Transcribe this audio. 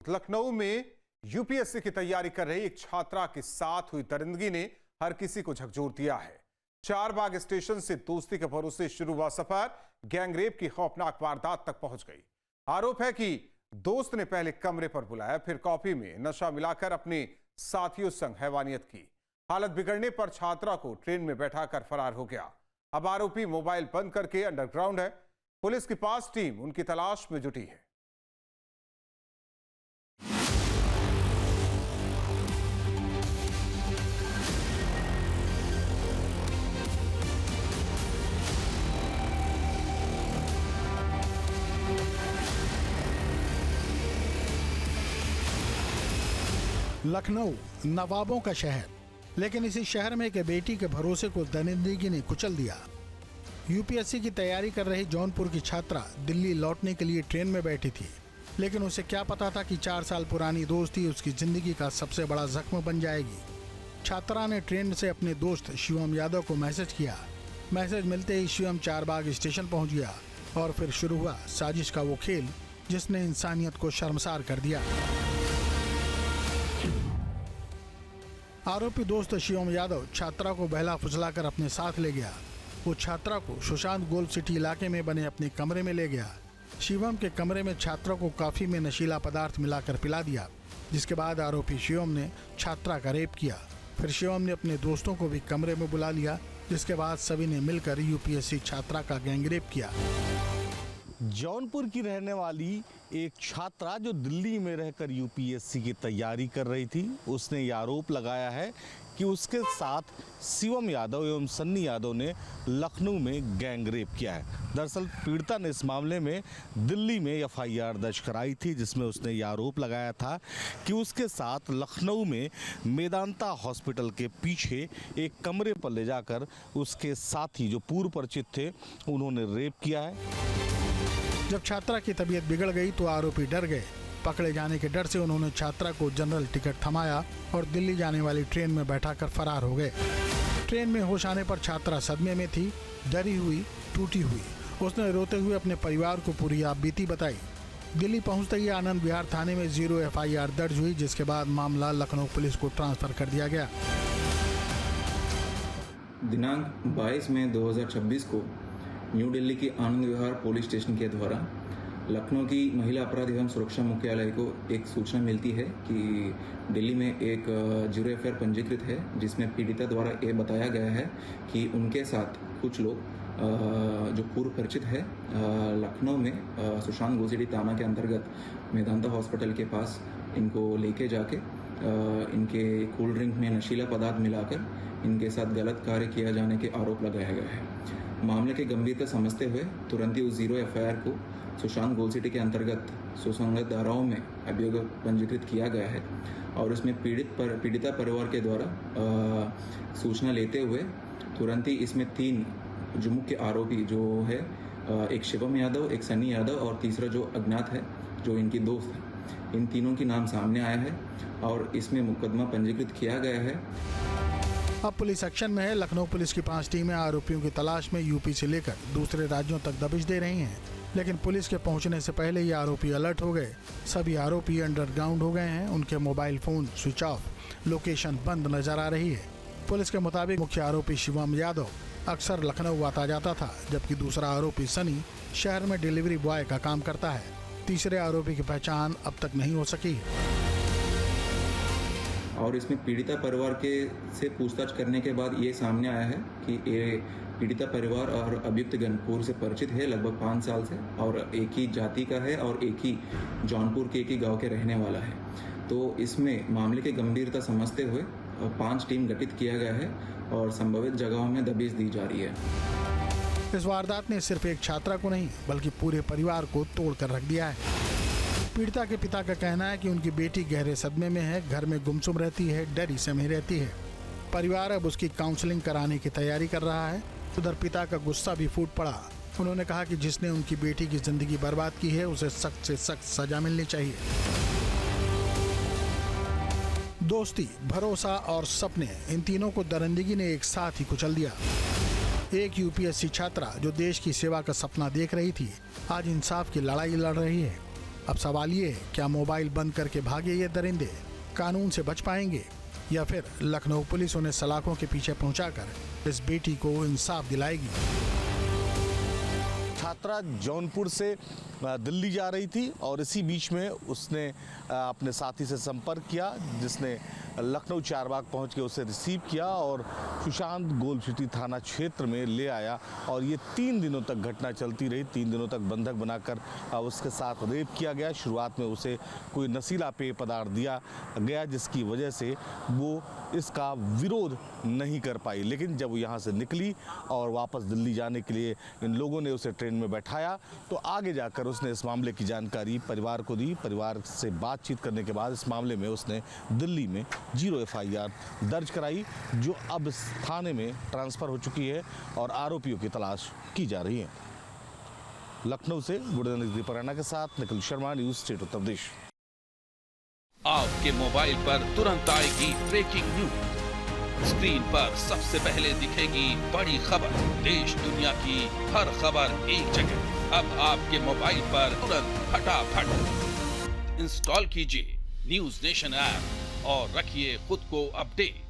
लखनऊ में यूपीएससी की तैयारी कर रही एक छात्रा के साथ हुई दरिंदगी ने हर किसी को झकझोर दिया है। चारबाग स्टेशन से दोस्ती के भरोसे शुरू हुआ सफर गैंगरेप की खौफनाक वारदात तक पहुंच गई। आरोप है कि दोस्त ने पहले कमरे पर बुलाया, फिर कॉफी में नशा मिलाकर अपने साथियों संग हैवानियत की। हालत बिगड़ने पर छात्रा को ट्रेन में बैठाकर फरार हो गया। अब आरोपी मोबाइल बंद करके अंडरग्राउंड है। पुलिस के पास टीम उनकी तलाश में जुटी है। लखनऊ नवाबों का शहर, लेकिन इसी शहर में एक बेटी के भरोसे को दरिंदगी ने कुचल दिया। यूपीएससी की तैयारी कर रही जौनपुर की छात्रा दिल्ली लौटने के लिए ट्रेन में बैठी थी, लेकिन उसे क्या पता था कि 4 साल पुरानी दोस्ती उसकी जिंदगी का सबसे बड़ा जख्म बन जाएगी। छात्रा ने ट्रेन से अपने दोस्त शिवम यादव को मैसेज किया। मैसेज मिलते ही शिवम चारबाग स्टेशन पहुंच गया और फिर शुरू हुआ साजिश का वो खेल जिसने इंसानियत को शर्मसार कर दिया। आरोपी दोस्त शिवम यादव छात्रा को बहला फुसलाकर अपने साथ ले गया। वो छात्रा को सुशांत गोल्ड सिटी इलाके में बने अपने कमरे में ले गया। शिवम के कमरे में छात्रा को कॉफी में नशीला पदार्थ मिलाकर पिला दिया, जिसके बाद आरोपी शिवम ने छात्रा का रेप किया। फिर शिवम ने अपने दोस्तों को भी कमरे में बुला लिया, जिसके बाद सभी ने मिलकर यूपीएससी छात्रा का गैंगरेप किया। जौनपुर की रहने वाली एक छात्रा जो दिल्ली में रहकर यूपीएससी की तैयारी कर रही थी, उसने ये आरोप लगाया है कि उसके साथ शिवम यादव एवं सन्नी यादव ने लखनऊ में गैंगरेप किया है। दरअसल पीड़िता ने इस मामले में दिल्ली में एफआईआर दर्ज कराई थी, जिसमें उसने ये आरोप लगाया था कि उसके साथ लखनऊ में मेदांता हॉस्पिटल के पीछे एक कमरे पर ले जाकर उसके साथी जो पूर्व परिचित थे उन्होंने रेप किया है। जब छात्रा की तबीयत बिगड़ गई तो आरोपी डर गए। पकड़े जाने के डर से उन्होंने छात्रा को जनरल टिकट थमाया और दिल्ली जाने वाली ट्रेन में बैठाकर फरार हो गए। ट्रेन में होश आने पर छात्रा सदमे में थी, डरी हुई, टूटी हुई। उसने रोते हुए अपने परिवार को पूरी आपबीती बताई। दिल्ली पहुंचते ही आनंद विहार थाने में 0 एफआईआर दर्ज हुई, जिसके बाद मामला लखनऊ पुलिस को ट्रांसफर कर दिया गया। दिनांक 22 मई 2026 को न्यू दिल्ली की आनंद विहार पुलिस स्टेशन के द्वारा लखनऊ की महिला अपराध एवं सुरक्षा मुख्यालय को एक सूचना मिलती है कि दिल्ली में एक 0 एफआईआर पंजीकृत है, जिसमें पीड़िता द्वारा ये बताया गया है कि उनके साथ कुछ लोग जो पूर्व परिचित है लखनऊ में सुशांत गोल्ड सिटी थाना के अंतर्गत मेदांता हॉस्पिटल के पास इनको लेके जाके इनके कोल्ड ड्रिंक में नशीला पदार्थ मिलाकर इनके साथ गलत कार्य किया जाने के आरोप लगाया गया है। मामले की गंभीरता समझते हुए तुरंत ही उस 0 एफआईआर को सुशांत गोल्ड सिटी के अंतर्गत सुसंगत धाराओं में अभियोग पंजीकृत किया गया है और उसमें पीड़िता परिवार के द्वारा सूचना लेते हुए तुरंत ही इसमें 3 जो मुख्य आरोपी जो है एक शिवम यादव, एक सन्नी यादव और तीसरा जो अज्ञात है जो इनकी दोस्त है, इन तीनों की नाम सामने आया है और इसमें मुकदमा पंजीकृत किया गया है। अब पुलिस एक्शन में है। लखनऊ पुलिस की 5 टीमें आरोपियों की तलाश में यूपी से लेकर दूसरे राज्यों तक दबिश दे रही हैं, लेकिन पुलिस के पहुंचने से पहले ये आरोपी अलर्ट हो गए। सभी आरोपी अंडरग्राउंड हो गए हैं। उनके mobile phone switch off, location बंद नजर आ रही है। पुलिस के मुताबिक मुख्य आरोपी शिवम यादव अक्सर लखनऊ आता जाता था, जबकि दूसरा आरोपी सनी शहर में डिलीवरी बॉय का काम करता है। तीसरे आरोपी की पहचान अब तक नहीं हो सकी। और इसमें पीड़िता परिवार के से पूछताछ करने के बाद ये सामने आया है कि ये पीड़िता परिवार और अभियुक्तगण पूर्व से परिचित है, लगभग 5 साल से, और एक ही जाति का है और एक ही जौनपुर के एक ही गांव के रहने वाला है। तो इसमें मामले की गंभीरता समझते हुए 5 टीम गठित किया गया है और संभावित जगहों में दबिश दी जा रही है। इस वारदात ने सिर्फ एक छात्रा को नहीं बल्कि पूरे परिवार को तोड़ कर रख दिया है। पीड़िता के पिता का कहना है कि उनकी बेटी गहरे सदमे में है, घर में गुमसुम रहती है, डरी समी रहती है। परिवार अब उसकी काउंसलिंग कराने की तैयारी कर रहा है। उधर पिता का गुस्सा भी फूट पड़ा। उन्होंने कहा कि जिसने उनकी बेटी की जिंदगी बर्बाद की है उसे सख्त से सख्त सजा मिलनी चाहिए। दोस्ती, भरोसा और सपने, इन तीनों को दरिंदगी ने एक साथ ही कुचल दिया। एक यूपीएससी छात्रा जो देश की सेवा का सपना देख रही थी, आज इंसाफ की लड़ाई लड़ रही है। अब सवाल ये है, क्या मोबाइल बंद करके भागे ये दरिंदे कानून से बच पाएंगे या फिर लखनऊ पुलिस उन्हें सलाखों के पीछे पहुंचाकर इस बेटी को इंसाफ दिलाएगी। छात्रा जौनपुर से दिल्ली जा रही थी और इसी बीच में उसने अपने साथी से संपर्क किया, जिसने लखनऊ चारबाग पहुंच के उसे रिसीव किया और सुशांत गोल्ड सिटी थाना क्षेत्र में ले आया और ये 3 दिनों तक घटना चलती रही। 3 दिनों तक बंधक बनाकर उसके साथ रेप किया गया। शुरुआत में उसे कोई नशीला पेय पदार्थ दिया गया, जिसकी वजह से वो इसका विरोध नहीं कर पाई। लेकिन जब वो यहाँ से निकली और वापस दिल्ली जाने के लिए इन लोगों ने उसे ट्रेन में बैठाया तो आगे जाकर उसने इस मामले की जानकारी परिवार को दी। परिवार से बातचीत करने के बाद इस मामले में उसने दिल्ली में 0 FIR दर्ज कराई, जो अब इस थाने में ट्रांसफर हो चुकी है और आरोपियों की तलाश की जा रही है। लखनऊ से गुरुदास दीपराना के साथ निखिल शर्मा, न्यूज़ स्टेट उत्तर प्रदेश। आपके मोबाइल पर तुरंत आएगी ब्रेकिंग न्यूज। स्क्रीन पर सबसे पहले दिखेगी बड़ी खबर। देश दुनिया की हर खबर एक जगह। अब आपके मोबाइल पर तुरंत फटाफट इंस्टॉल कीजिए न्यूज़ नेशन ऐप और रखिए खुद को अपडेट।